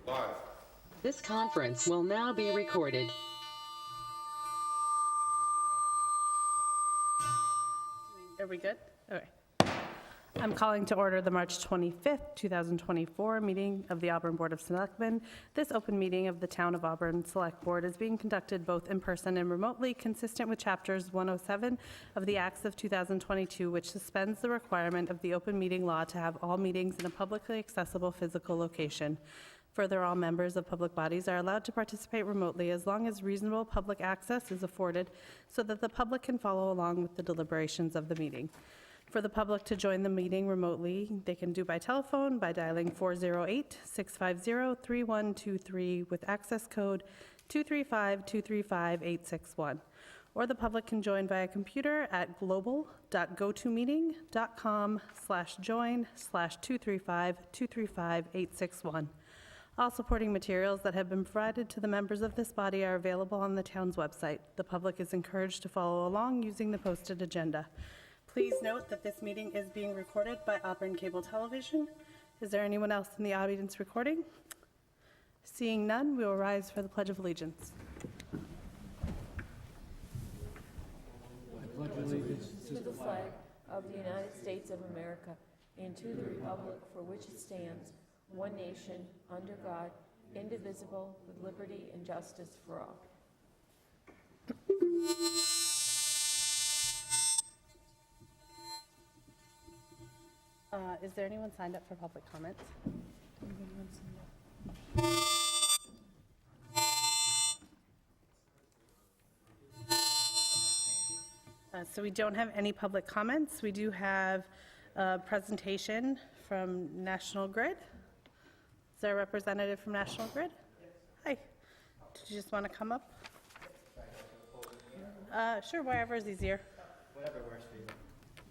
Live. This conference will now be recorded. Are we good? Okay. I'm calling to order the March 25th, 2024 meeting of the Auburn Board of Selectmen. This open meeting of the Town of Auburn Select Board is being conducted both in person and remotely, consistent with Chapters 107 of the Acts of 2022, which suspends the requirement of the open meeting law to have all meetings in a publicly accessible physical location. Further, all members of public bodies are allowed to participate remotely as long as reasonable public access is afforded so that the public can follow along with the deliberations of the meeting. For the public to join the meeting remotely, they can do by telephone by dialing 408-650-3123 with access code 235-235-861. Or the public can join via computer at global.gotomeeting.com/join/235-235-861. All supporting materials that have been provided to the members of this body are available on the town's website. The public is encouraged to follow along using the posted agenda. Please note that this meeting is being recorded by Auburn Cable Television. Is there anyone else in the audience recording? Seeing none, we will rise for the Pledge of Allegiance. To the flag of the United States of America and to the republic for which it stands, one nation, under God, indivisible, with liberty and justice for all. Is there anyone signed up for public comments? So we don't have any public comments. We do have a presentation from National Grid. Is there a representative from National Grid? Hi. Did you just want to come up? Sure, wherever is easier. Whatever works for you.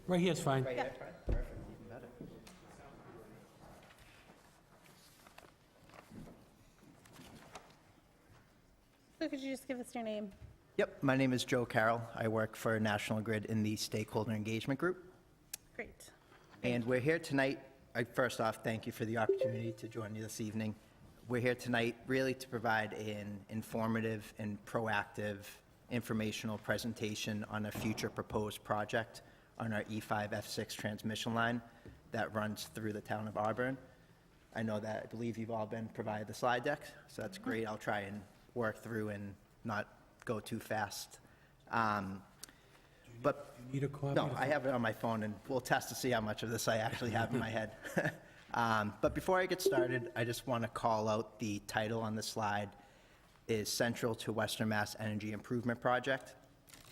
Right here is fine. Right here, fine. Perfect, even better. So could you just give us your name? Yep, my name is Joe Carroll. I work for National Grid in the Stakeholder Engagement Group. Great. And we're here tonight, first off, thank you for the opportunity to join you this evening. We're here tonight really to provide an informative and proactive informational presentation on a future proposed project on our E5 F6 transmission line that runs through the town of Auburn. I know that, I believe you've all been provided the slide deck, so that's great. I'll try and work through and not go too fast. But You need a copy? no, I have it on my phone, and we'll test to see how much of this I actually have in my head. But before I get started, I just want to call out the title on the slide is Central to Western Mass Energy Improvement Project.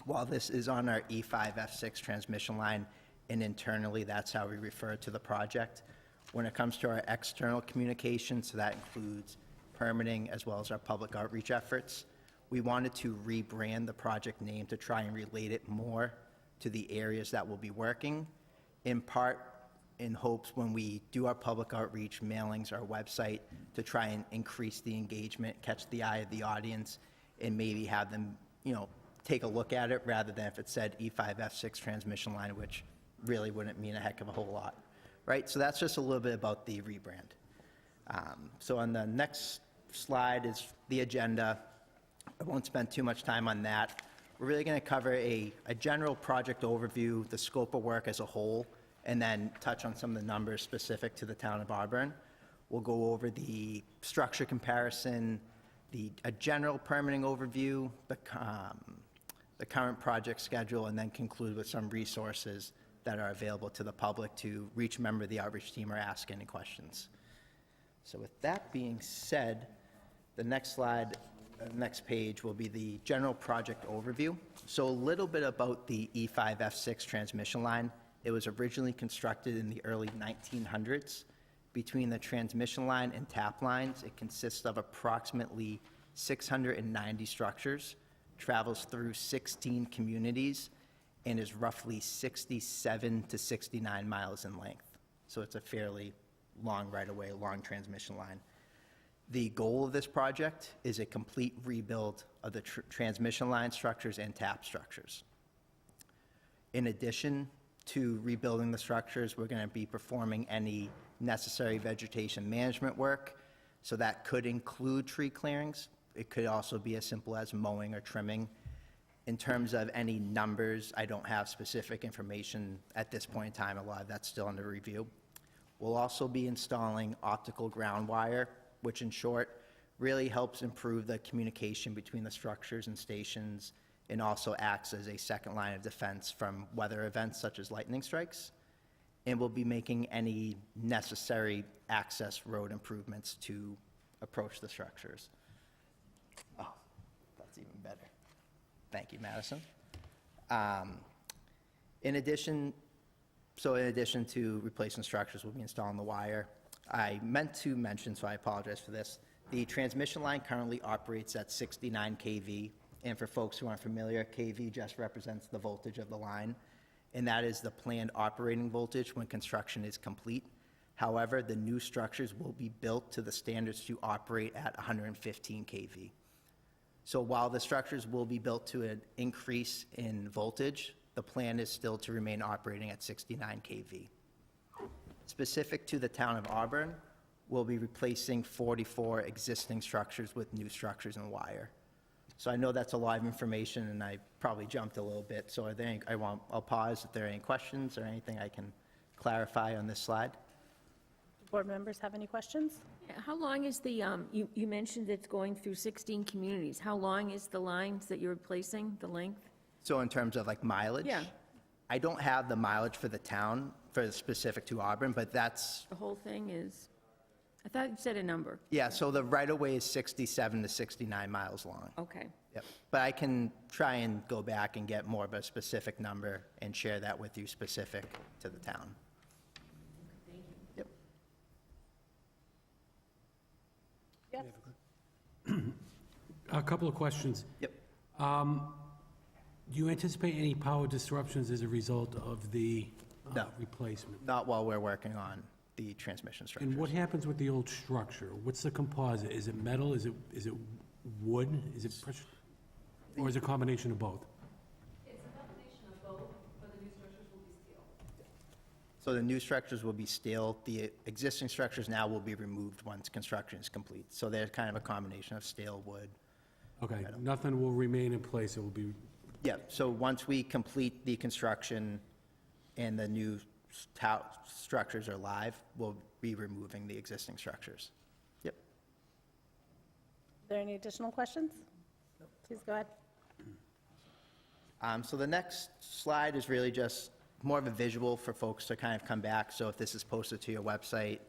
While this is on our E5 F6 transmission line, and internally that's how we refer to the project, when it comes to our external communication, so that includes permitting as well as our public outreach efforts, we wanted to rebrand the project name to try and relate it more to the areas that we'll be working, in part in hopes when we do our public outreach mailings, our website, to try and increase the engagement, catch the eye of the audience, and maybe have them, take a look at it rather than if it said E5 F6 transmission line, which really wouldn't mean a heck of a whole lot, right? So that's just a little bit about the rebrand. So on the next slide is the agenda. I won't spend too much time on that. We're really going to cover a general project overview, the scope of work as a whole, and then touch on some of the numbers specific to the town of Auburn. We'll go over the structure comparison, a general permitting overview, the current project schedule, and then conclude with some resources that are available to the public to reach a member of the outreach team or ask any questions. So with that being said, the next slide, next page will be the general project overview. So a little bit about the E5 F6 transmission line. It was originally constructed in the early 1900s. Between the transmission line and tap lines, it consists of approximately 690 structures, travels through 16 communities, and is roughly 67 to 69 miles in length. So it's a fairly long right-of-way, long transmission line. The goal of this project is a complete rebuild of the transmission line structures and tap structures. In addition to rebuilding the structures, we're going to be performing any necessary vegetation management work, So that could include tree clearings. It could also be as simple as mowing or trimming. In terms of any numbers, I don't have specific information at this point in time. A lot of that's still under review. We'll also be installing optical ground wire, which in short really helps improve the communication between the structures and stations, and also acts as a second line of defense from weather events such as lightning strikes. And we'll be making any necessary access road improvements to approach the structures. Oh, that's even better. Thank you, Madison. In addition to replacing structures, we'll be installing the wire. I meant to mention, so I apologize for this, the transmission line currently operates at 69 kV, and for folks who aren't familiar, kV just represents the voltage of the line, and that is the planned operating voltage when construction is complete. However, the new structures will be built to the standards to operate at 115 kV. So while the structures will be built to an increase in voltage, the plan is still to remain operating at 69 kV. Specific to the town of Auburn, we'll be replacing 44 existing structures with new structures and wire. So I know that's a lot of information, and I probably jumped a little bit, so I'll pause if there are any questions or anything I can clarify on this slide. Board members have any questions? How long is the, you mentioned it's going through 16 communities. How long is the lines that you're replacing, the length? So in terms of like mileage? Yeah. I don't have the mileage for the town, for the specific to Auburn, but that's, The whole thing is, I thought you said a number. yeah, so the right-of-way is 67 to 69 miles long. Okay. Yep. But I can try and go back and get more of a specific number and share that with you specific to the town. Thank you. Yep. Yes. A couple of questions. Yep. Do you anticipate any power disruptions as a result of the No. replacement? Not while we're working on the transmission structures. And what happens with the old structure? What's the composite? Is it metal? Is it wood? Is it pressure? Or is it a combination of both? It's a combination of both, but the new structures will be steel. So the new structures will be steel. The existing structures now will be removed once construction is complete. So they're kind of a combination of steel, wood. Okay, nothing will remain in place, it will be, Yeah, so once we complete the construction and the new structures are live, we'll be removing the existing structures. Yep. Are there any additional questions? Please go ahead. So the next slide is really just more of a visual for folks to kind of come back. So if this is posted to your website,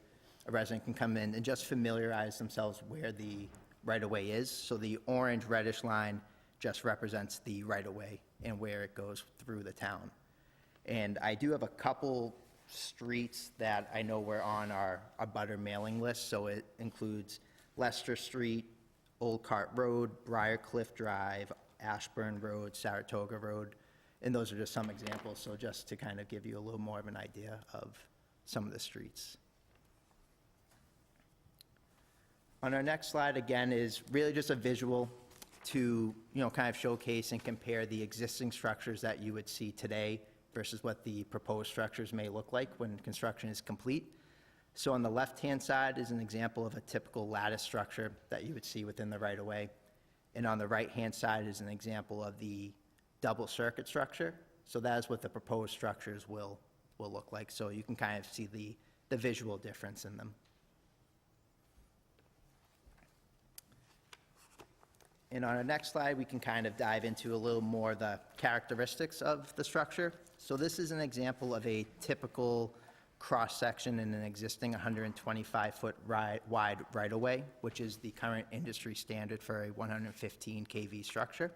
a resident can come in and just familiarize themselves where the right-of-way is. So the orange reddish line just represents the right-of-way and where it goes through the town. And I do have a couple streets that I know were on our abutter mailing list. So it includes Leicester Street, Old Cart Road, Briarcliff Drive, Ashburn Road, Saratoga Road, and those are just some examples, so just to kind of give you a little more of an idea of some of the streets. On our next slide, again, is really just a visual to, kind of showcase and compare the existing structures that you would see today versus what the proposed structures may look like when construction is complete. So on the left-hand side is an example of a typical lattice structure that you would see within the right-of-way. And on the right-hand side is an example of the double circuit structure. So that is what the proposed structures will look like. So you can kind of see the visual difference in them. And on our next slide, we can kind of dive into a little more the characteristics of the structure. So this is an example of a typical cross-section in an existing 125-foot wide right-of-way, which is the current industry standard for a 115 kV structure.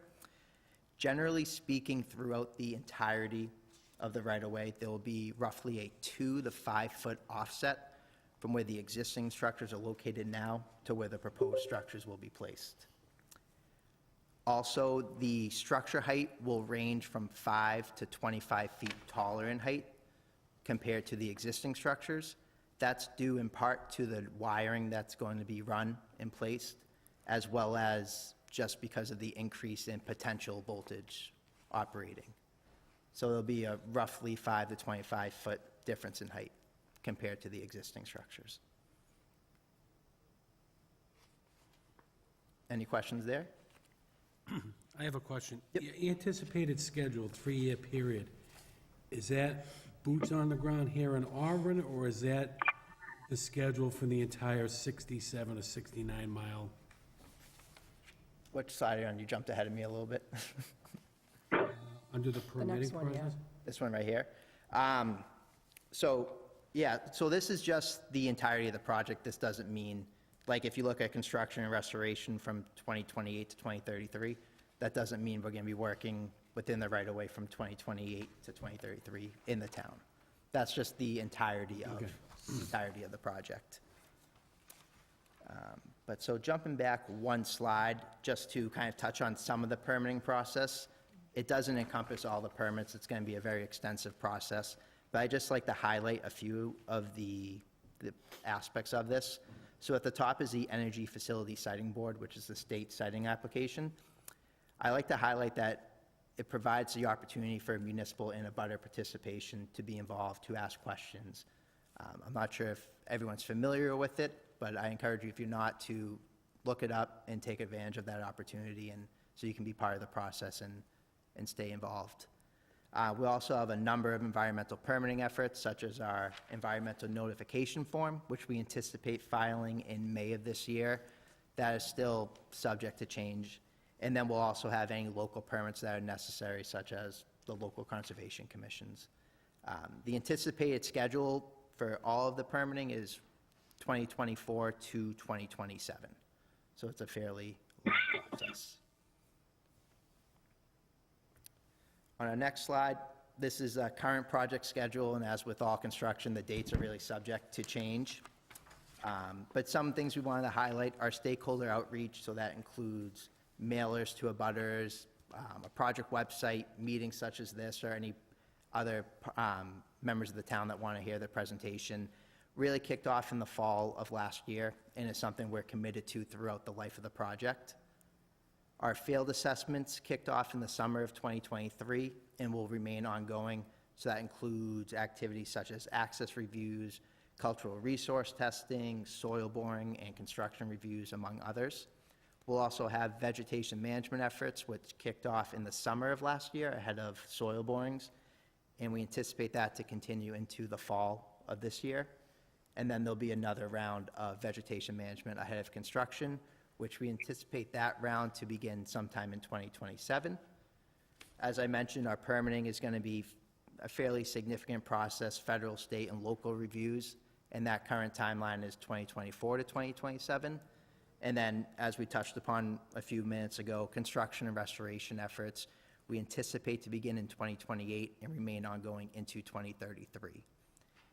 Generally speaking, throughout the entirety of the right-of-way, there will be roughly a 2 to 5 foot offset from where the existing structures are located now to where the proposed structures will be placed. Also, the structure height will range from 5 to 25 feet taller in height compared to the existing structures. That's due in part to the wiring that's going to be run and placed, as well as just because of the increase in potential voltage operating. So there'll be a roughly 5 to 25 foot difference in height compared to the existing structures. Any questions there? I have a question. Yep. Your anticipated schedule, 3-year period, is that boots on the ground here in Auburn, or is that the schedule for the entire 67 or 69-mile? Which side are you on? You jumped ahead of me a little bit. Under the permitting next one, yeah. process? This one right here. So this is just the entirety of the project. This doesn't mean, like, if you look at construction and restoration from 2028 to 2033, that doesn't mean we're going to be working within the right-of-way from 2028 to 2033 in the town. That's just the entirety of, Okay. the project. But so jumping back one slide, just to kind of touch on some of the permitting process, it doesn't encompass all the permits. It's going to be a very extensive process. But I'd just like to highlight a few of the aspects of this. So at the top is the Energy Facility Siting Board, which is the state siting application. I like to highlight that it provides the opportunity for municipal and abutter participation to be involved, to ask questions. I'm not sure if everyone's familiar with it, but I encourage you, if you're not, to look it up and take advantage of that opportunity, and so you can be part of the process and stay involved. We also have a number of environmental permitting efforts, such as our environmental notification form, which we anticipate filing in May of this year. That is still subject to change. And then we'll also have any local permits that are necessary, such as the local conservation commissions. The anticipated schedule for all of the permitting is 2024 to 2027. So it's a fairly long process. On our next slide, this is a current project schedule, and as with all construction, the dates are really subject to change. But some things we wanted to highlight are stakeholder outreach, so that includes mailers to abutters, a project website, meetings such as this, or any other members of the town that want to hear the presentation. Really kicked off in the fall of last year, and is something we're committed to throughout the life of the project. Our field assessments kicked off in the summer of 2023 and will remain ongoing. So that includes activities such as access reviews, cultural resource testing, soil boring, and construction reviews, among others. We'll also have vegetation management efforts, which kicked off in the summer of last year ahead of soil borings, and we anticipate that to continue into the fall of this year. And then there'll be another round of vegetation management ahead of construction, which we anticipate that round to begin sometime in 2027. As I mentioned, our permitting is going to be a fairly significant process, federal, state, and local reviews, and that current timeline is 2024 to 2027. And then, as we touched upon a few minutes ago, construction and restoration efforts, we anticipate to begin in 2028 and remain ongoing into 2033.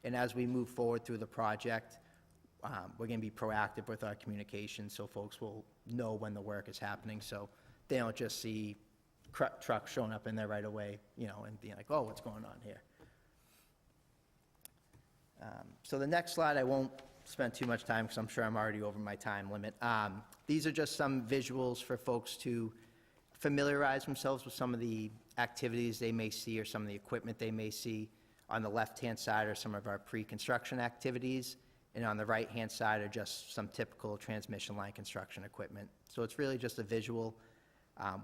And as we move forward through the project, we're going to be proactive with our communication, so folks will know when the work is happening, so they don't just see trucks showing up in there right away, and being like, oh, what's going on here? So the next slide, I won't spend too much time because I'm sure I'm already over my time limit. These are just some visuals for folks to familiarize themselves with some of the activities they may see or some of the equipment they may see. On the left-hand side are some of our pre-construction activities, and on the right-hand side are just some typical transmission line construction equipment. So it's really just a visual.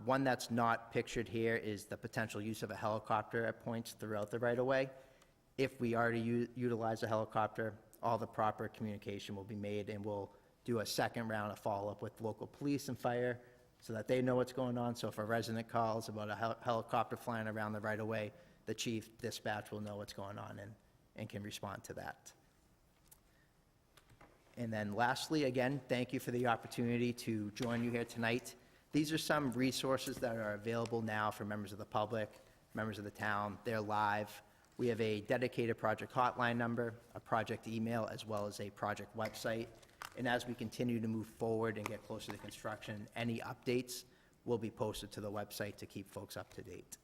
One that's not pictured here is the potential use of a helicopter at points throughout the right-of-way. If we are to utilize a helicopter, all the proper communication will be made, and we'll do a second round of follow-up with local police and fire so that they know what's going on. So if a resident calls about a helicopter flying around the right-of-way, the chief dispatch will know what's going on and can respond to that. And then lastly, again, thank you for the opportunity to join you here tonight. These are some resources that are available now for members of the public, members of the town. They're live. We have a dedicated project hotline number, a project email, as well as a project website. And as we continue to move forward and get closer to construction, any updates will be posted to the website to keep folks up to date.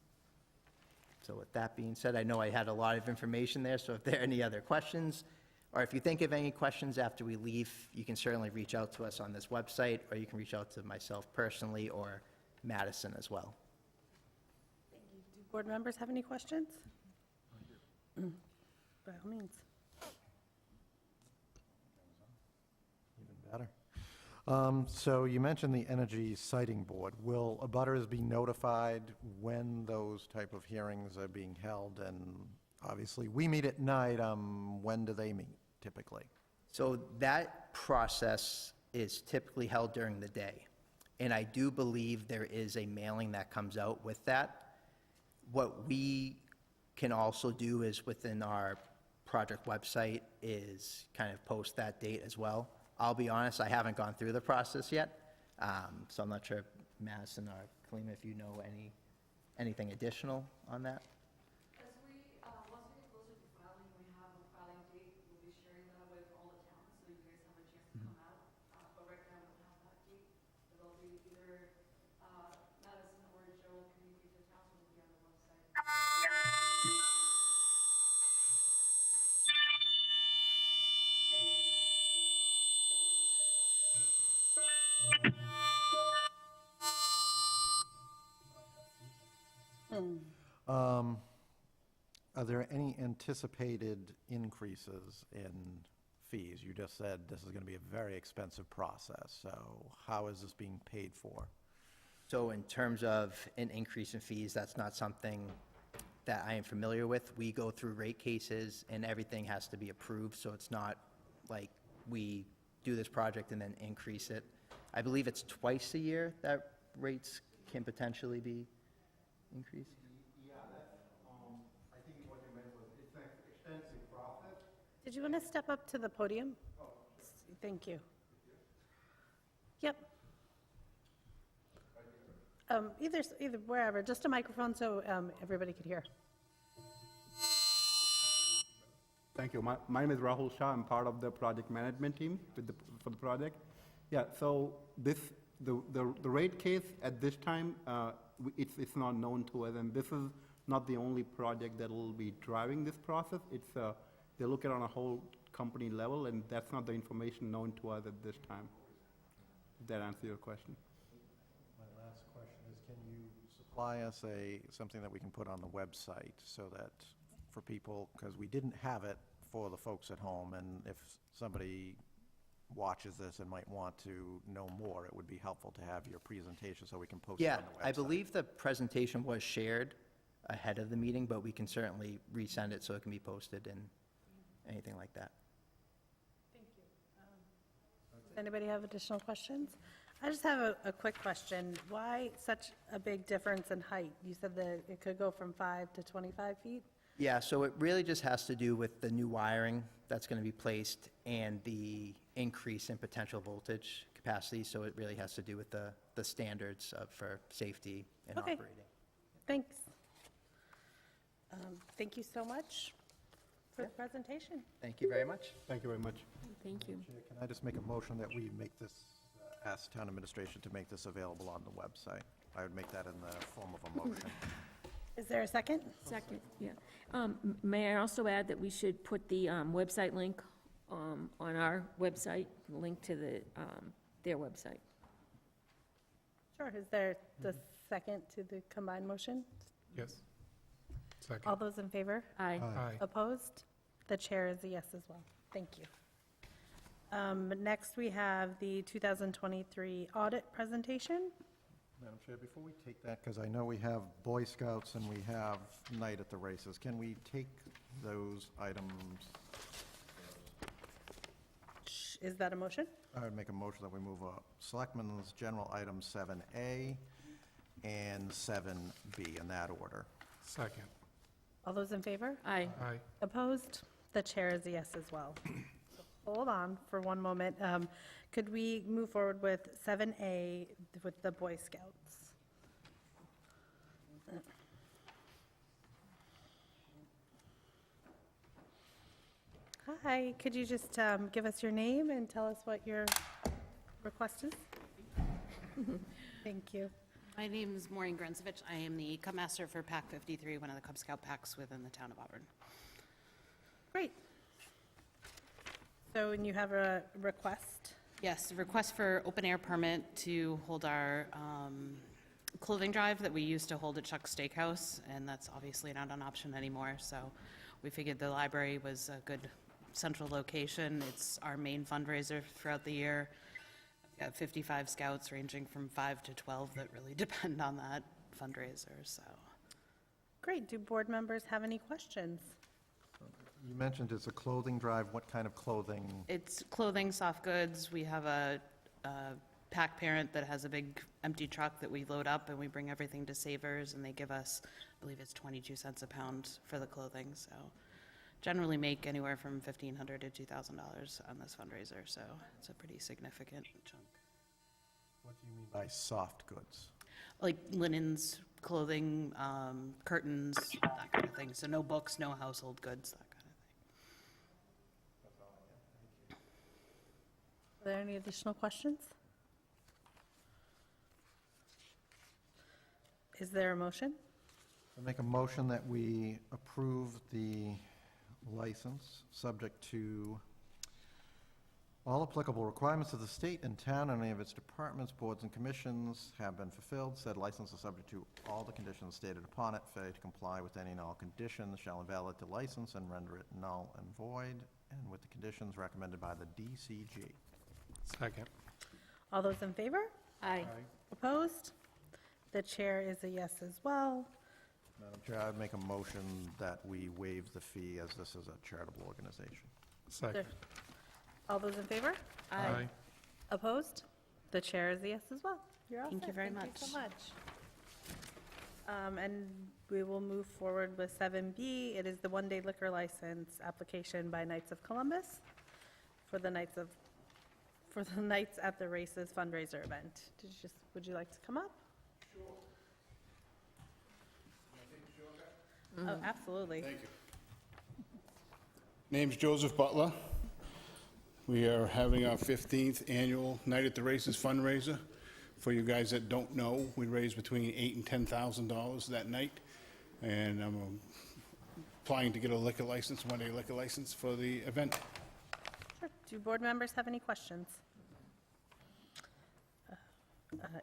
So with that being said, I know I had a lot of information there, so if there are any other questions, or if you think of any questions after we leave, you can certainly reach out to us on this website, or you can reach out to myself personally or Madison as well. Thank you. Do board members have any questions? By all means. Even better. So you mentioned the Energy Siting Board. Will abutters be notified when those type of hearings are being held? And obviously, we meet at night. When do they meet typically? So that process is typically held during the day. And I do believe there is a mailing that comes out with that. What we can also do is within our project website is kind of post that date as well. I'll be honest, I haven't gone through the process yet, so I'm not sure if Madison or Kalima, if you know anything additional on that. As we, once we get closer to filing, we have a filing date, we'll be sharing that with all the towns, so you guys have a chance to come out. But right now, we don't have that date. It'll be either, Madison or Joe will communicate to the towns, or it'll be on the website. Are there any anticipated increases in fees? You just said this is going to be a very expensive process, so how is this being paid for? So in terms of an increase in fees, that's not something that I am familiar with. We go through rate cases and everything has to be approved, so it's not like we do this project and then increase it. I believe it's twice a year that rates can potentially be increased. Yeah, I think what you meant was it's an extensive process. Did you want to step up to the podium? Thank you. Yep. Either wherever, just a microphone so everybody could hear. Thank you. My name is Rahul Sha. I'm part of the project management team for the project. Yeah, so the rate case at this time, it's not known to us, and this is not the only project that will be driving this process. It's they look at it on a whole company level, and that's not the information known to us at this time. If that answers your question. My last question is, can you supply us something that we can put on the website so that for people, because we didn't have it for the folks at home, and if somebody watches this and might want to know more, it would be helpful to have your presentation so we can post it Yeah, on the website. I believe the presentation was shared ahead of the meeting, but we can certainly resend it so it can be posted and anything like that. Does anybody have additional questions? I just have a quick question. Why such a big difference in height? You said that it could go from 5 to 25 feet? Yeah, so it really just has to do with the new wiring that's going to be placed and the increase in potential voltage capacity, so it really has to do with the standards for safety and Okay. operating. Thanks. Thank you so much for the presentation. Thank you very much. Thank you very much. Thank you. Chair, can I just make a motion that we make this, ask town administration to make this available on the website? I would make that in the form of a motion. Is there a second? Second, yeah. May I also add that we should put the website link on our website, link to their website. Sure. Is there the second to the combined motion? Yes. Second. All those in favor? Aye. Aye. Opposed? The chair is a yes as well. Thank you. Next, we have the 2023 audit presentation. Madam Chair, before we take that, because I know we have Boy Scouts and we have Night at the Races, can we take those items? Is that a motion? I would make a motion that we move up Selectmen's General Item 7A and 7B in that order. Second. All those in favor? Aye. Aye. Opposed? The chair is a yes as well. So hold on for one moment. Could we move forward with 7A with the Boy Scouts? Hi, could you just give us your name and tell us what your request is? Thank you. My name is Maureen Grunzevich. I am the Cub Master for Pack 53, one of the Cub Scout packs within the town of Auburn. Great. So, and you have a request? Yes, a request for open air permit to hold our clothing drive that we used to hold at Chuck's Steakhouse, and that's obviously not an option anymore. So we figured the library was a good central location. It's our main fundraiser throughout the year. Yeah, 55 scouts ranging from 5 to 12 that really depend on that fundraiser, so. Great. Do board members have any questions? You mentioned it's a clothing drive. What kind of clothing? It's clothing, soft goods. We have a pack parent that has a big empty truck that we load up, and we bring everything to Savers, and they give us, I believe it's 22 cents a pound for the clothing, so generally make anywhere from $1,500 to $2,000 on this fundraiser, so it's a pretty significant chunk. What do you mean by soft goods? Like linens, clothing, curtains, that kind of thing. So no books, no household goods, that kind of thing. Are there any additional questions? Is there a motion? I make a motion that we approve the license, subject to all applicable requirements of the state and town and any of its departments, boards, and commissions have been fulfilled. Said license is subject to all the conditions stated upon it. Failure to comply with any and all conditions shall invalidate the license and render it null and void, and with the conditions recommended by the DCG. Second. All those in favor? Aye. Opposed? The chair is a yes as well. Madam Chair, I would make a motion that we waive the fee as this is a charitable organization. Second. All those in favor? Aye. Opposed? The chair is a yes as well. You're all Thank you set. very Thank you much. so much. And we will move forward with 7B. It is the one-day liquor license application by Knights of Columbus for the Knights at the Races fundraiser event. Would you like to come up? Oh, absolutely. Thank you. Name's Joseph Butler. We are having our 15th annual Night at the Races fundraiser. For you guys that don't know, we raise between $8,000 and $10,000 that night. And I'm applying to get a liquor license, one-day liquor license for the event. Sure. Do board members have any questions?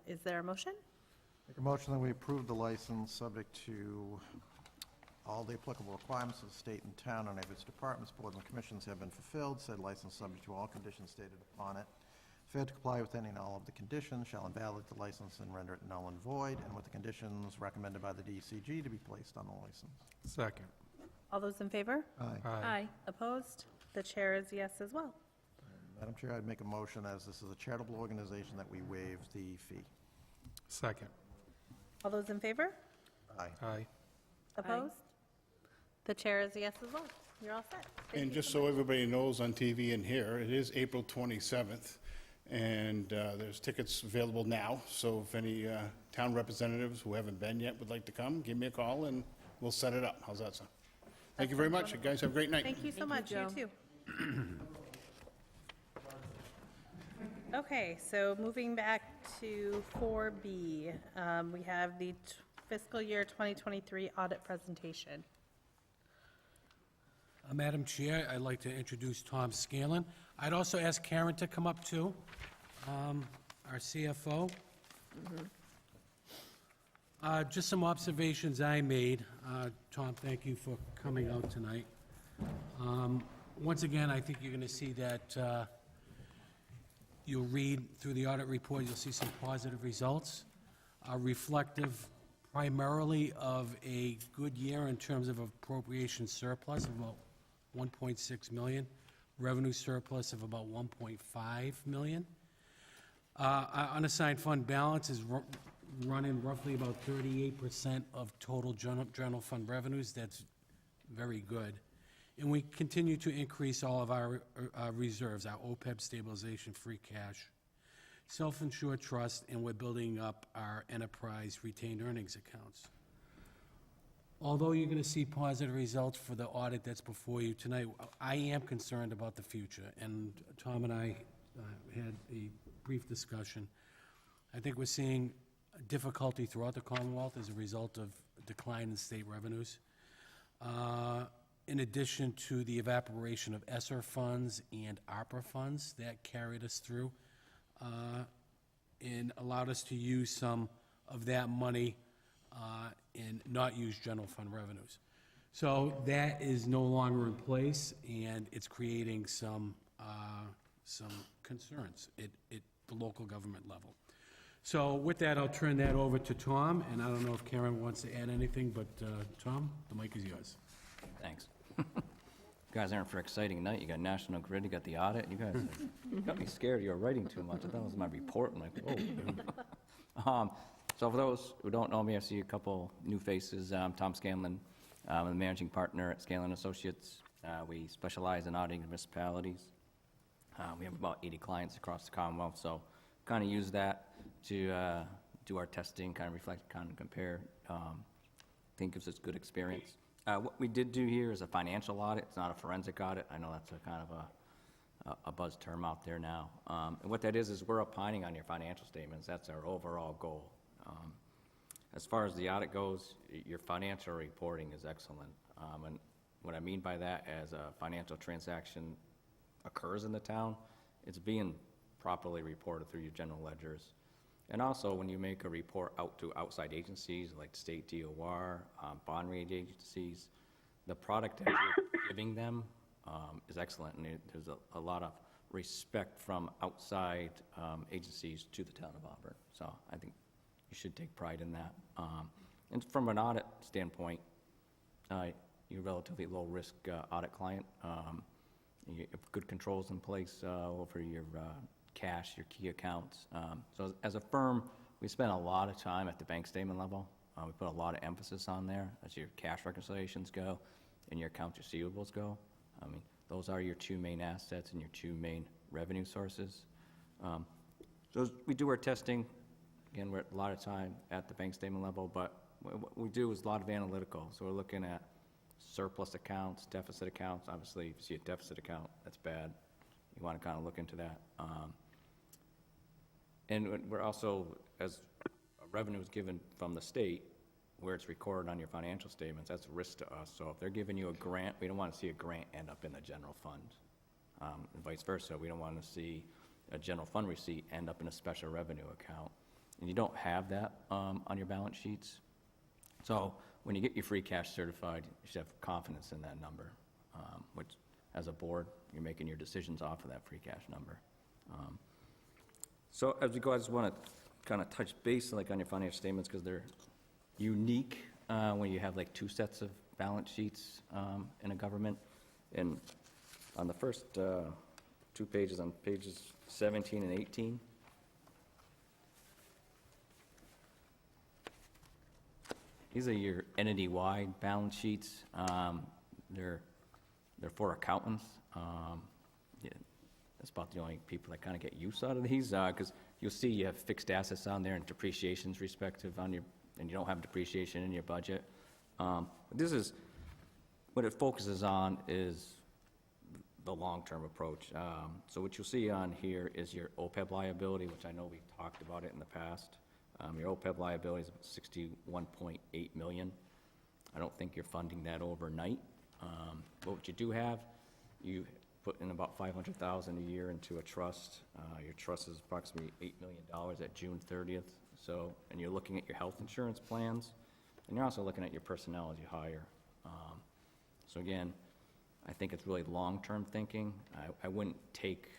Is there a motion? Make a motion that we approve the license, subject to all the applicable requirements of the state and town and of its departments, boards, and commissions have been fulfilled. Said license subject to all conditions stated upon it. Failure to comply with any and all of the conditions shall invalidate the license and render it null and void, and with the conditions recommended by the DCG to be placed on the license. Second. All those in favor? Aye. Opposed? The chair is yes as well. Madam Chair, I'd make a motion, as this is a charitable organization, that we waive the fee. Second. All those in favor? Aye. Aye. Opposed? The chair is a yes as well. You're all set. Thank And you just so so everybody knows on TV and here, it is April 27th, and there's tickets available now. So if any town representatives who haven't been yet would like to come, give me a call and we'll set it up. How's that sound? Thank you very much. You guys have a great night. Thank you so much. You Joe. too. Okay, so moving back to 4B, we have the fiscal year 2023 audit presentation. Madam Chair, I'd like to introduce Tom Scanlon. I'd also ask Karen to come up, too, our CFO. Just some observations I made. Tom, thank you for coming out tonight. Once again, I think you're going to see that you'll read through the audit report, you'll see some positive results, reflective primarily of a good year in terms of appropriation surplus of about 1.6 million, revenue surplus of about 1.5 million. Unassigned fund balance is running roughly about 38% of total general fund revenues. That's very good. And we continue to increase all of our reserves, our OPEB stabilization, free cash, self-insured trust, and we're building up our enterprise retained earnings accounts. Although you're going to see positive results for the audit that's before you tonight, I am concerned about the future, and Tom and I had a brief discussion. I think we're seeing difficulty throughout the Commonwealth as a result of decline in state revenues. In addition to the evaporation of ESSER funds and ARPA funds that carried us through and allowed us to use some of that money and not use general fund revenues. So that is no longer in place, and it's creating some concerns. It the local government level. So with that, I'll turn that over to Tom, and I don't know if Karen wants to add anything, but Tom, the mic is yours. Thanks. You guys aren't for exciting night. You got National Grid, you got the audit. You guys got me scared you were writing too much. I thought it was my report. I'm like, whoa. So for those who don't know me, I see a couple new faces. I'm Tom Scanlon. I'm the managing partner at Scanlon Associates. We specialize in auditing municipalities. We have about 80 clients across the Commonwealth, so kind of use that to do our testing, kind of reflect, kind of compare. I think gives us good experience. What we did do here is a financial audit. It's not a forensic audit. I know that's a kind of a buzz term out there now. And what that is we're opining on your financial statements. That's our overall goal. As far as the audit goes, your financial reporting is excellent. And what I mean by that, as a financial transaction occurs in the town, it's being properly reported through your general ledgers. And also, when you make a report out to outside agencies like state DOR, bond rating agencies, the product that you're giving them is excellent, and there's a lot of respect from outside agencies to the town of Auburn. So I think you should take pride in that. And from an audit standpoint, you're a relatively low-risk audit client. You have good controls in place over your cash, your key accounts. So as a firm, we spend a lot of time at the bank statement level. We put a lot of emphasis on there as your cash reconciliations go and your accounts receivables go. I mean, those are your two main assets and your two main revenue sources. So as we do our testing, again, we're a lot of time at the bank statement level, but what we do is a lot of analytical. So we're looking at surplus accounts, deficit accounts. Obviously, if you see a deficit account, that's bad. You want to kind of look into that. And we're also, as revenue is given from the state, where it's recorded on your financial statements, that's a risk to us. So if they're giving you a grant, we don't want to see a grant end up in the general fund. And vice versa, we don't want to see a general fund receipt end up in a special revenue account. And you don't have that on your balance sheets. So when you get your free cash certified, you should have confidence in that number, which, as a board, you're making your decisions off of that free cash number. So as we go, I just want to kind of touch base on your financial statements because they're unique when you have two sets of balance sheets in a government. And on the first 2 pages, on pages 17 and 18, these are your entity-wide balance sheets. They're for accountants. That's about the only people that kind of get use out of these, because you'll see you have fixed assets on there and depreciation's respective on your, and you don't have depreciation in your budget. But this is, what it focuses on is the long-term approach. So what you'll see on here is your OPEB liability, which I know we've talked about it in the past. Your OPEB liability is about $61.8 million. I don't think you're funding that overnight. But what you do have, you put in about $500,000 a year into a trust. Your trust is approximately $8 million at June 30th. So, and you're looking at your health insurance plans, and you're also looking at your personnel as you hire. So again, I think it's really long-term thinking. I wouldn't take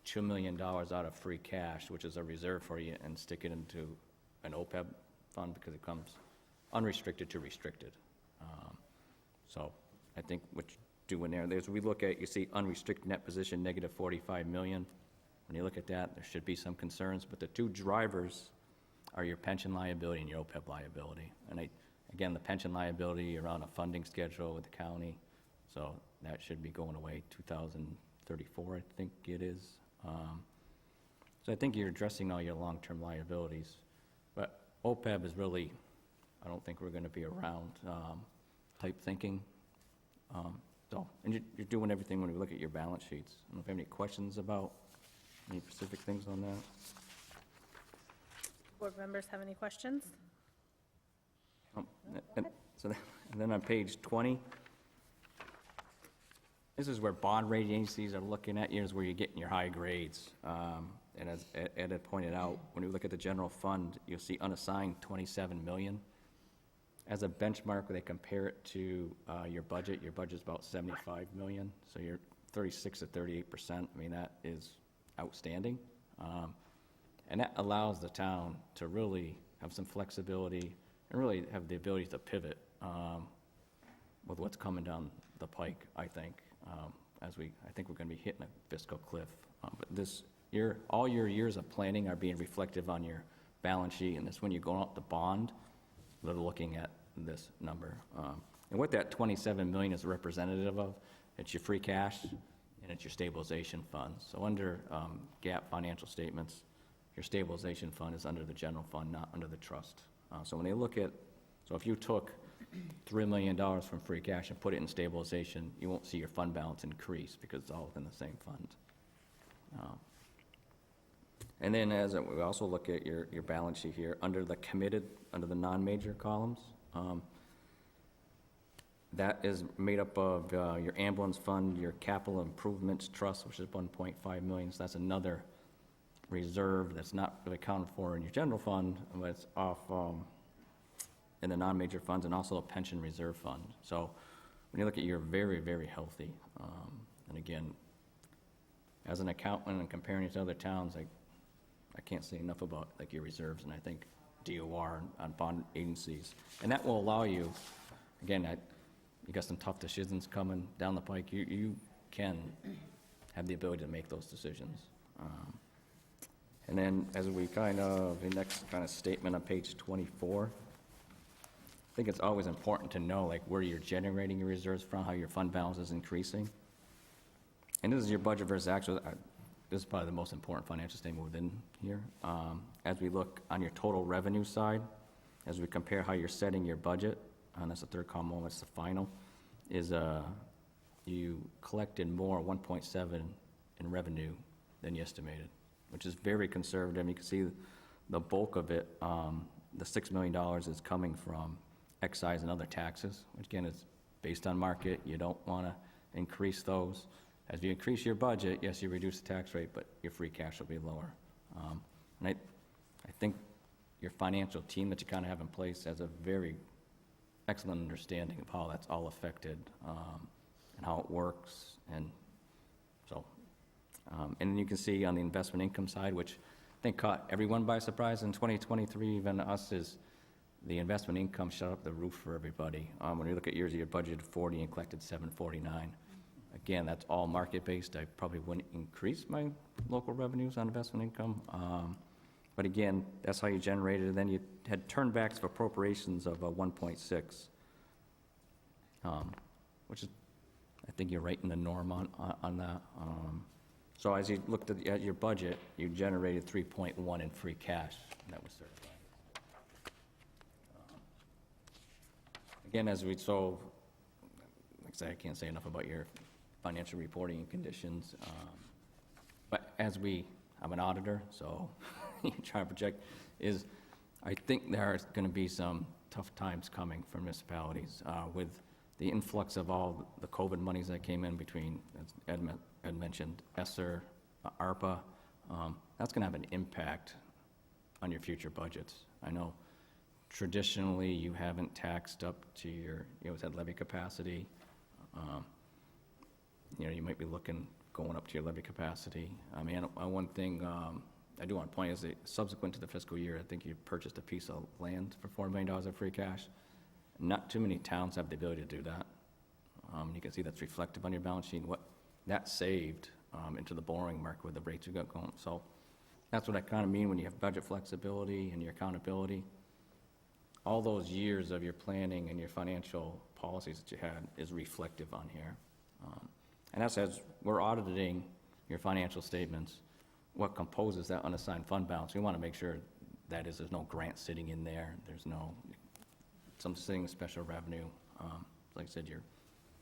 $2 million out of free cash, which is a reserve for you, and stick it into an OPEB fund because it comes unrestricted to restricted. So I think what you do in there, we look at, you see unrestricted net position, negative $45 million. When you look at that, there should be some concerns, but the two drivers are your pension liability and your OPEB liability. And again, the pension liability, you're on a funding schedule with the county, so that should be going away 2034, I think it is. So I think you're addressing all your long-term liabilities. But OPEB is really, I don't think we're going to be around type thinking. And you're doing everything when we look at your balance sheets. I don't know if you have any questions about any specific things on that. Board members have any questions? And then on page 20, this is where bond rating agencies are looking at you, is where you're getting your high grades. And as Ed had pointed out, when you look at the general fund, you'll see unassigned $27 million. As a benchmark, they compare it to your budget. Your budget's about $75 million, so you're 36 to 38%. I mean, that is outstanding. And that allows the town to really have some flexibility and really have the ability to pivot with what's coming down the pike, I think, I think we're going to be hitting a fiscal cliff. But this year, all your years of planning are being reflective on your balance sheet, and that's when you go out to bond, they're looking at this number. And what that 27 million is representative of, it's your free cash and it's your stabilization fund. So under GAAP financial statements, your stabilization fund is under the general fund, not under the trust. So when they look at, so if you took $3 million from free cash and put it in stabilization, you won't see your fund balance increase because it's all within the same fund. And then as we also look at your balance sheet here, under the committed, under the non-major columns, that is made up of your ambulance fund, your capital improvements trust, which is 1.5 million. So that's another reserve that's not really accounted for in your general fund, but it's off in the non-major funds, and also a pension reserve fund. So when you look at, you're very, very healthy. And again, as an accountant and comparing it to other towns, I can't say enough about like your reserves, and I think DOR on bond agencies. And that will allow you, again, you got some tough decisions coming down the pike. You can have the ability to make those decisions. And then as we the next kind of statement on page 24, I think it's always important to know like where you're generating your reserves from, how your fund balance is increasing. And this is your budget versus actual. This is probably the most important financial statement within here. As we look on your total revenue side, as we compare how you're setting your budget, and that's the third column, that's the final, is you collected more, 1.7 in revenue than you estimated, which is very conservative. You can see the bulk of it, the $6 million is coming from excise and other taxes, which again is based on market. You don't want to increase those. As you increase your budget, yes, you reduce the tax rate, but your free cash will be lower. And I think your financial team that you kind of have in place has a very excellent understanding of how that's all affected and how it works. And so, and then you can see on the investment income side, which I think caught everyone by surprise in 2023, even us, is the investment income shot up the roof for everybody. When you look at years, you budgeted 40 and collected 749. Again, that's all market-based. I probably wouldn't increase my local revenues on investment income. But again, that's how you generated it. And then you had turnbacks of appropriations of 1.6, which is, I think you're right in the norm on that. So as you looked at your budget, you generated 3.1 in free cash, and that was certified. Again, like I said, I can't say enough about your financial reporting and conditions. But as I'm an auditor, so you try to project, I think there are going to be some tough times coming for municipalities with the influx of all the COVID monies that came in between, as Ed mentioned, ESSER, ARPA. That's going to have an impact on your future budgets. I know traditionally you haven't taxed up to your, you always had levy capacity. You might be going up to your levy capacity. I mean, one thing I do want to point is that subsequent to the fiscal year, I think you purchased a piece of land for $4 million of free cash. Not too many towns have the ability to do that. You can see that's reflective on your balance sheet and what that saved into the borrowing market with the rates you got going. So that's what I kind of mean when you have budget flexibility and your accountability. All those years of your planning and your financial policies that you had is reflective on here. And as we're auditing your financial statements, what composes that unassigned fund balance, we want to make sure there's no grant sitting in there, there's no something special revenue. Like I said, your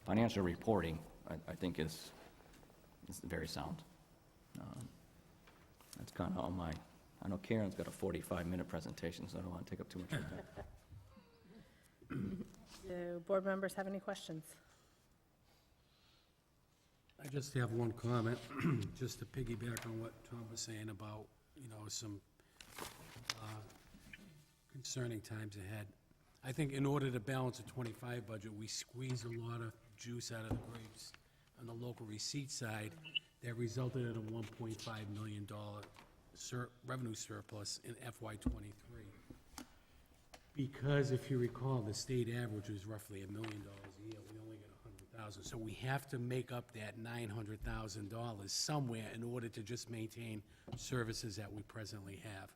financial reporting, I think is very sound. That's kind of all I know Karen's got a 45-minute presentation, so I don't want to take up too much of her time. Do board members have any questions? I just have one comment, just to piggyback on what Tom was saying about, some concerning times ahead. I think in order to balance a 25 budget, we squeezed a lot of juice out of the grapes on the local receipt side that resulted in a $1.5 million revenue surplus in FY '23. Because if you recall, the state average was roughly $1 million a year, we only get 100,000. So we have to make up that $900,000 somewhere in order to just maintain services that we presently have.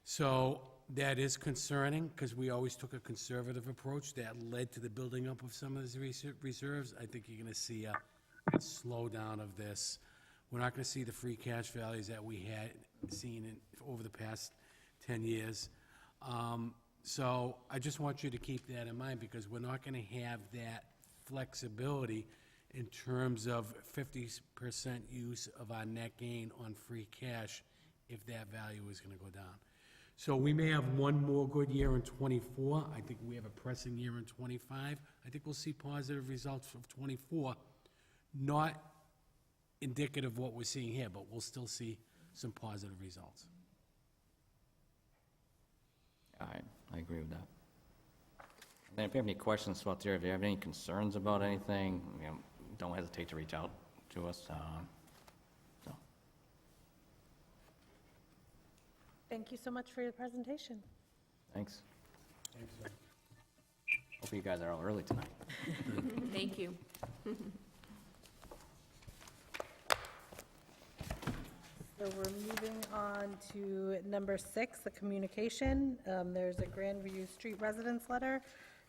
So that is concerning, because we always took a conservative approach that led to the building up of some of these reserves. I think you're gonna see a slowdown of this. We're not gonna see the free cash values that we had seen over the past 10 years. So I just want you to keep that in mind, because we're not gonna have that flexibility in terms of 50% use of our net gain on free cash if that value is gonna go down. So we may have one more good year in '24. I think we have a pressing year in '25. I think we'll see positive results of '24, not indicative of what we're seeing here, but we'll still see some positive results. All right, I agree with that. And if you have any questions about there, if you have any concerns about anything, you know, don't hesitate to reach out to us. So, Thank you so much for your presentation. thanks. Hope you guys are all early tonight. Thank you. So we're moving on to number 6, the communication. There's a Grandview Street residence letter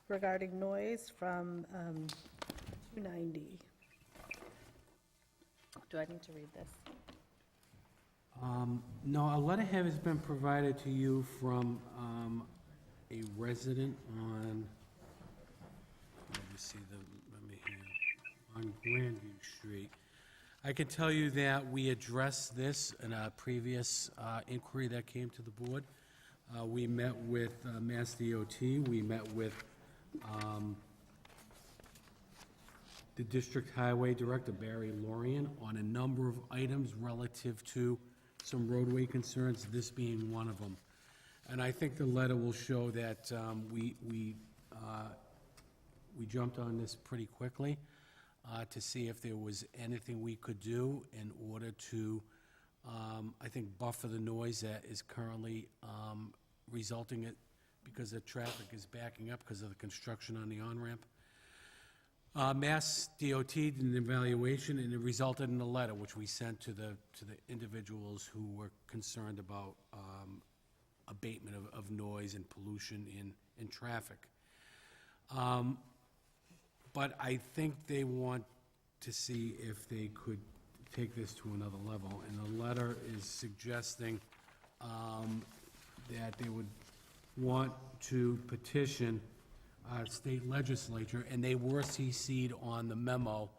regarding noise from 290. Do I need to read this? No, a letter has been provided to you from a resident on, let me see, on Grandview Street. I can tell you that we addressed this in a previous inquiry that came to the board. We met with Mass DOT, we met with the District Highway Director, Barry Lorian, on a number of items relative to some roadway concerns, this being one of them. And I think the letter will show that we jumped on this pretty quickly to see if there was anything we could do in order to, I think, buffer the noise that is currently resulting it because the traffic is backing up because of the construction on the on-ramp. Mass DOT did an evaluation, and it resulted in a letter which we sent to the individuals who were concerned about abatement of noise and pollution in traffic. But I think they want to see if they could take this to another level, and the letter is suggesting that they would want to petition state legislature, and they were CC'd on the memo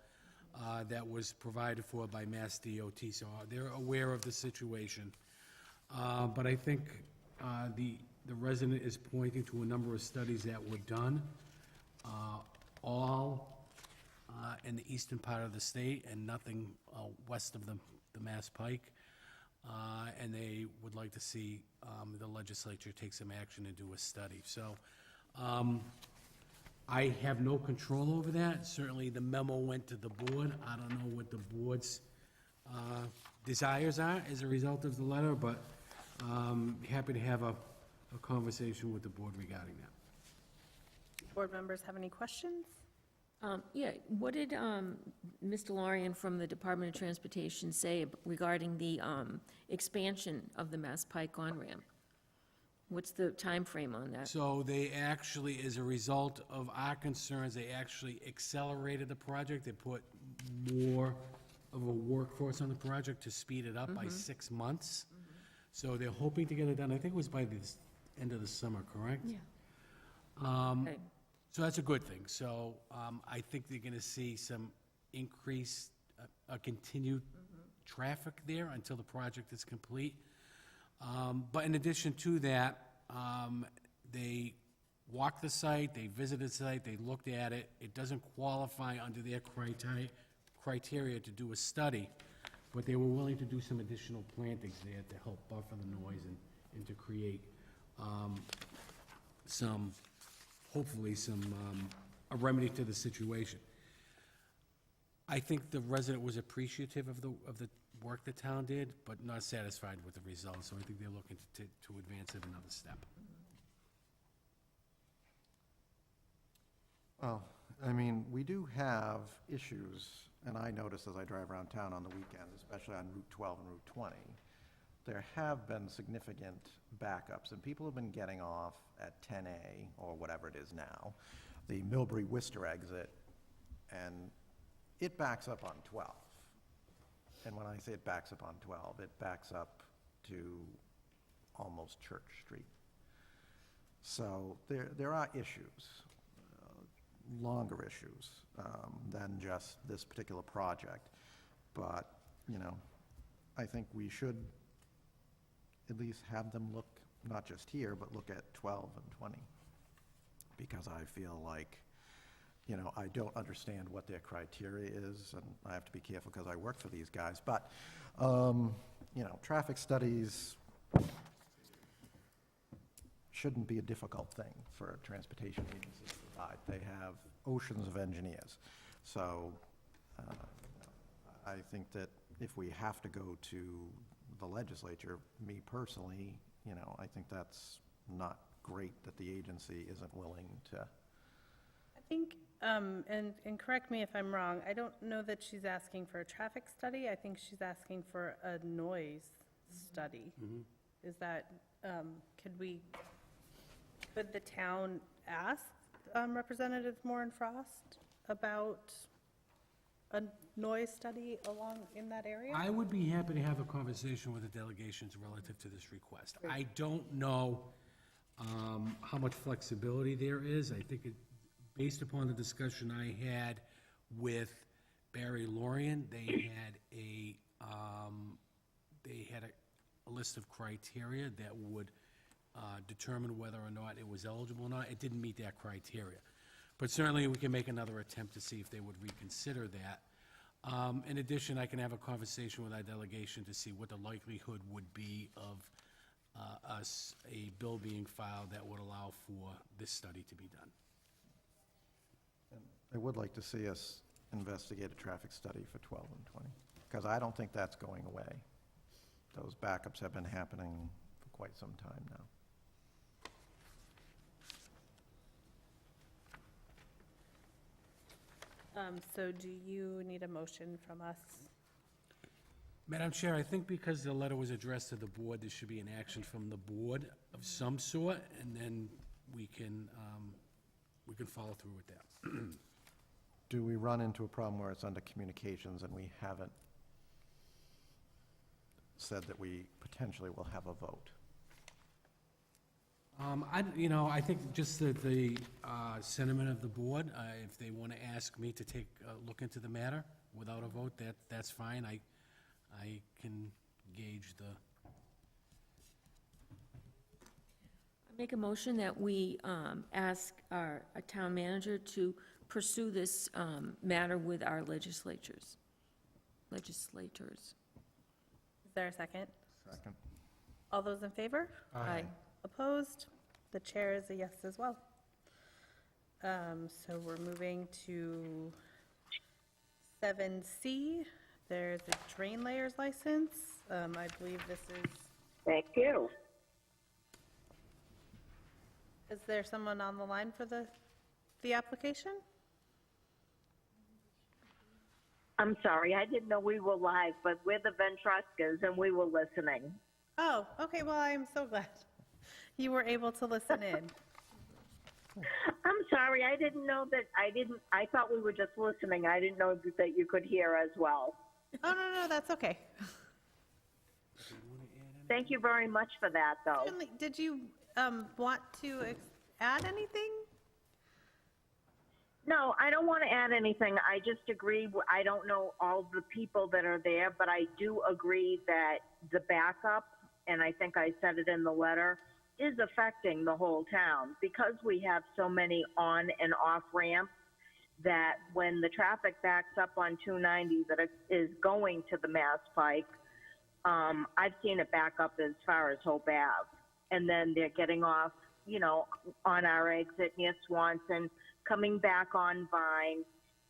that was provided for by Mass DOT, so they're aware of the situation. But I think the resident is pointing to a number of studies that were done, all in the eastern part of the state and nothing west of the Mass Pike. And they would like to see the legislature take some action and do a study. So I have no control over that. Certainly, the memo went to the board. I don't know what the board's desires are as a result of the letter, but happy to have a conversation with the board regarding that. Board members have any questions? Yeah, what did Mr. Lorian from the Department of Transportation say regarding the expansion of the Mass Pike on-ramp? What's the time frame on that? So they actually, as a result of our concerns, they actually accelerated the project. They put more of a workforce on the project to speed it up by 6 months. So they're hoping to get it done, I think it was by the end of the summer, correct? Yeah. Okay. So that's a good thing. So I think they're going to see some increased, continued traffic there until the project is complete. But in addition to that, they walked the site, they visited the site, they looked at it. It doesn't qualify under their criteria to do a study, but they were willing to do some additional plantings there to help buffer the noise and to create hopefully a remedy to the situation. I think the resident was appreciative of work the town did, but not satisfied with the results, so I think they're looking to advance it another step. Well, I mean, we do have issues, and I notice as I drive around town on the weekends, especially on Route 12 and Route 20, there have been significant backups, and people have been getting off at 10A, or whatever it is now, the Millbury-Worcester exit, and it backs up on 12. And when I say it backs up on 12, it backs up to almost Church Street. So there are issues, longer issues than just this particular project. But, you know, I think we should at least have them look, not just here, but look at 12 and 20. Because I feel like, you know, I don't understand what their criteria is, and I have to be careful because I work for these guys. But, you know, traffic studies shouldn't be a difficult thing for transportation agencies to provide. They have oceans of engineers. So I think that if we have to go to the legislature, me personally, you know, I think that's not great that the agency isn't willing to. I think, and correct me if I'm wrong, I don't know that she's asking for a traffic study. I think she's asking for a noise study. Is that, could the town ask Representative Moore and Frost about a noise study along in that area? I would be happy to have a conversation with the delegations relative to this request. I don't know how much flexibility there is. I think based upon the discussion I had with Barry Lorian, they had a list of criteria that would determine whether or not it was eligible or not. It didn't meet that criteria. But certainly, we can make another attempt to see if they would reconsider that. In addition, I can have a conversation with our delegation to see what the likelihood would be of a bill being filed that would allow for this study to be done. I would like to see us investigate a traffic study for 12 and 20, because I don't think that's going away. Those backups have been happening for quite some time now. So do you need a motion from us? Madam Chair, I think because the letter was addressed to the board, there should be an action from the board of some sort, and then we can follow through with that. Do we run into a problem where it's under communications and we haven't said that we potentially will have a vote? I think just the sentiment of the board, if they want to ask me to take a look into the matter without a vote, that's fine. I can gauge the... I make a motion that we ask our town manager to pursue this matter with our legislators. Is there a second? Second. All those in favor? Aye. Opposed? The chair is a yes as well. So we're moving to 7C. There's a drain layers license. I believe this is... Thank you. Is there someone on the line for the application? I'm sorry, I didn't know we were live, but we're the Ventruskas and we were listening. Oh, okay, well, I'm so glad you were able to listen in. I'm sorry, I didn't know that, I thought we were just listening. I didn't know that you could hear as well. Oh, no, that's okay. Thank you very much for that, though. Certainly. Did you want to add anything? No, I don't want to add anything. I just agree. I don't know all the people that are there, but I do agree that the backup, and I think I said it in the letter, is affecting the whole town because we have so many on and off ramps that when the traffic backs up on 290 that is going to the Mass Pike, I've seen it back up as far as Hope Ave. And then they're getting off, on our exit near Swanson, coming back on Vine.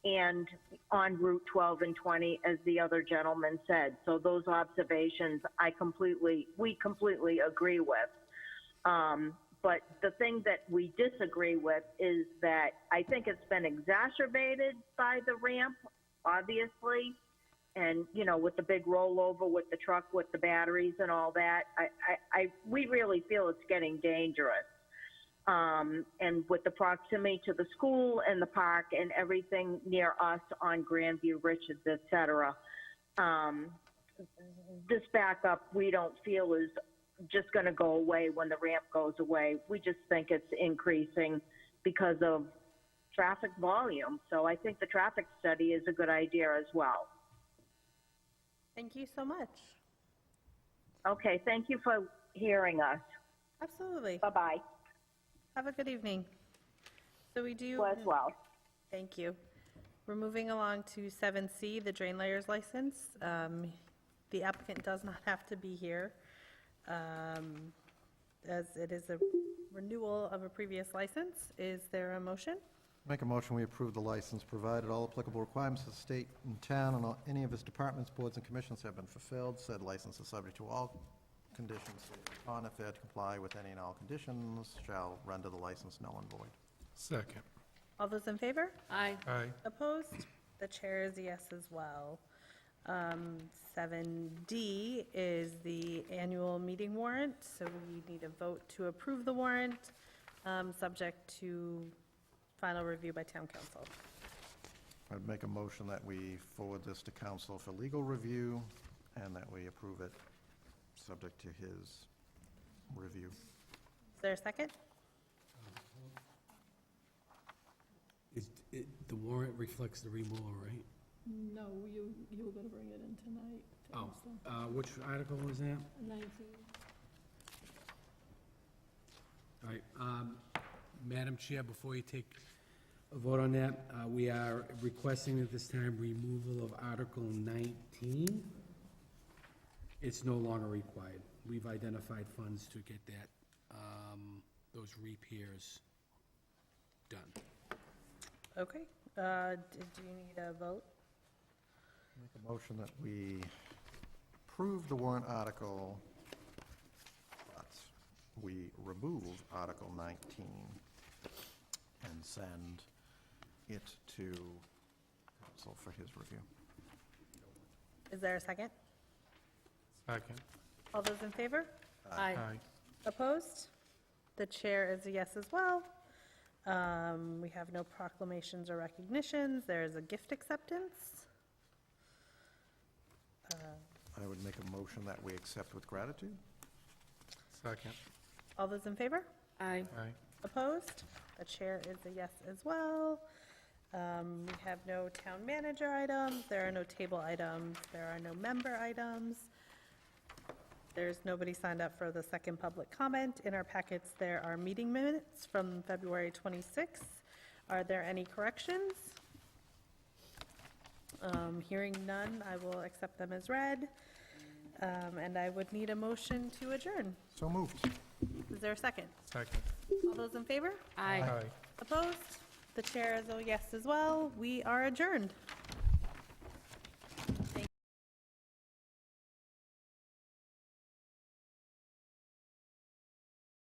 and on Route 12 and 20, as the other gentleman said. So those observations, we completely agree with. But the thing that we disagree with is that I think it's been exacerbated by the ramp, obviously. And, you know, with the big rollover with the truck, with the batteries and all that, we really feel it's getting dangerous. And with the proximity to the school and the park and everything near us on Grandview, Richards, et cetera, this backup we don't feel is just going to go away when the ramp goes away. We just think it's increasing because of traffic volume. So I think the traffic study is a good idea as well. Thank you so much. Okay, thank you for hearing us. Absolutely. Bye-bye. Have a good evening. So we do. You as well. Thank you. We're moving along to 7C, the drain layers license. The applicant does not have to be here, as it is a renewal of a previous license. Is there a motion? Make a motion, we approve the license, provided all applicable requirements of the state and town and any of its departments, boards, and commissions have been fulfilled. Said license is subject to all conditions on, if they comply with any and all conditions, shall render the license null and void. Second. All those in favor? Aye. Aye. Opposed? The chair is a yes as well. 7D is the annual meeting warrant, so we need a vote to approve the warrant, subject to final review by town council. I'd make a motion that we forward this to council for legal review and that we approve it, subject to his review. Is there a second? The warrant reflects the removal, right? No, you were gonna bring it in tonight. Oh, which article was that? 19. All right, Madam Chair, before you take a vote on that, we are requesting at this time removal of Article 19. It's no longer required. We've identified funds to get that, those repairs done. Okay. Do you need a vote? Make a motion that we approve the warrant article, but we remove Article 19 and send it to council for his review. Is there a second? Second. All those in favor? Aye. Opposed? The chair is a yes as well. We have no proclamations or recognitions. There is a gift acceptance. I would make a motion that we accept with gratitude. Second. All those in favor? Aye. Aye. Opposed? The chair is a yes as well. We have no town manager items. There are no table items. There are no member items. There's nobody signed up for the second public comment. In our packets, there are meeting minutes from February 26th. Are there any corrections? Hearing none, I will accept them as read. And I would need a motion to adjourn. So moved. Is there a second? Second. All those in favor? Aye. Aye. Opposed? The chair is a yes as well. We are adjourned.